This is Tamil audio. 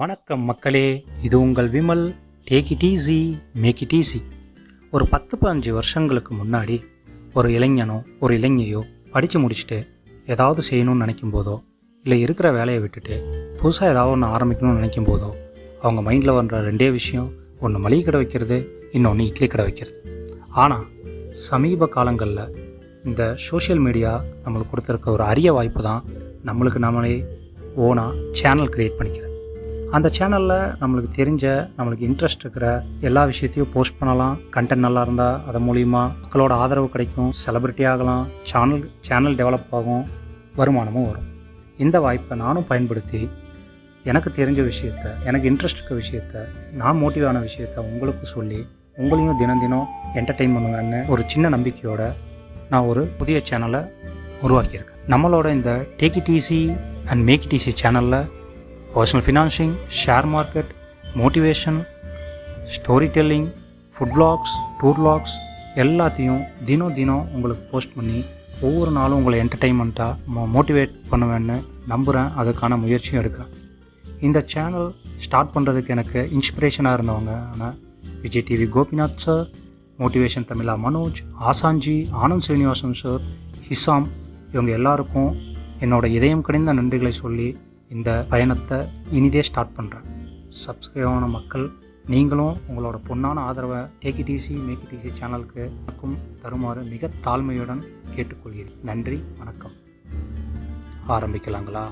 வணக்கம் மக்களே, இது உங்கள் Vimal. Take it easy, make it easy. ஒரு 10-15 வருஷங்களுக்கு முன்னாடி ஒரு இளைஞனோ ஒரு இளைஞையோ படித்து முடிச்சுட்டு ஏதாவது செய்யணும்னு நினைக்கும் போதோ, இல்லை இருக்கிற வேலையை விட்டுட்டு புதுசாக ஏதாவது ஒன்று ஆரம்பிக்கணும்னு நினைக்கும் போதோ, அவங்க மைண்டில் வர்ற ரெண்டே விஷயம், ஒன்று மளிகை கடை வைக்கிறது, இன்னொன்று இட்லி கடை வைக்கிறது. ஆனால் சமீப காலங்களில் இந்த சோஷியல் மீடியா நம்மளுக்கு கொடுத்துருக்க ஒரு அரிய வாய்ப்பு தான் நம்மளுக்கு நம்மளே ஓனாக சேனல் க்ரியேட் பண்ணிக்கிறது. அந்த சேனலில் நம்மளுக்கு தெரிஞ்ச, நம்மளுக்கு இன்ட்ரெஸ்ட் இருக்கிற எல்லா விஷயத்தையும் போஸ்ட் பண்ணலாம். கண்டென்ட் நல்லா இருந்தால் அது மூலிமா மக்களோட ஆதரவு கிடைக்கும், செலிப்ரிட்டி ஆகலாம், சேனல் டெவலப் ஆகும், வருமானமும் வரும். இந்த வாய்ப்பை நானும் பயன்படுத்தி எனக்கு தெரிஞ்ச விஷயத்த, எனக்கு இன்ட்ரெஸ்ட் இருக்க விஷயத்த, நான் மோட்டிவ் ஆன விஷயத்த உங்களுக்கு சொல்லி உங்களையும் தினம் தினம் என்டர்டெயின் பண்ணுவேன்னு ஒரு சின்ன நம்பிக்கையோடு நான் ஒரு புதிய சேனலை உருவாக்கியிருக்கேன். நம்மளோட இந்த take it easy and make it easy சேனலில் personal financing, share market, motivation, story telling, food vlogs, tour vlogs எல்லாத்தையும் தினம் உங்களுக்கு போஸ்ட் பண்ணி ஒவ்வொரு நாளும் உங்களை என்டர்டெயின்மெண்ட்டாக மோட்டிவேட் பண்ணுவேன்னு நம்புகிறேன். அதுக்கான முயற்சியும் எடுக்கிறேன். இந்த சேனல் ஸ்டார்ட் பண்ணுறதுக்கு எனக்கு இன்ஸ்பிரேஷனாக இருந்தவங்க ஆனால் Vijay TV Gopinath sir, motivation தமிழா மனோஜ், ஆசாஞ்சி, ஆனந்த் ஸ்ரீனிவாசன் சார், ஹிசாம், இவங்க எல்லாருக்கும் என்னோட இதயம் கனிந்த நன்றிகளை சொல்லி இந்த பயணத்தை இனிதே ஸ்டார்ட் பண்ணுறேன். சப்ஸ்கிரைப் ஆன மக்கள் நீங்களும் உங்களோட பொன்னான ஆதரவை take it easy make it easy சேனலுக்கு எனக்கும் தருமாறு மிக தாழ்மையுடன் கேட்டுக்கொள்கிறேன். நன்றி, வணக்கம். ஆரம்பிக்கலாங்களா?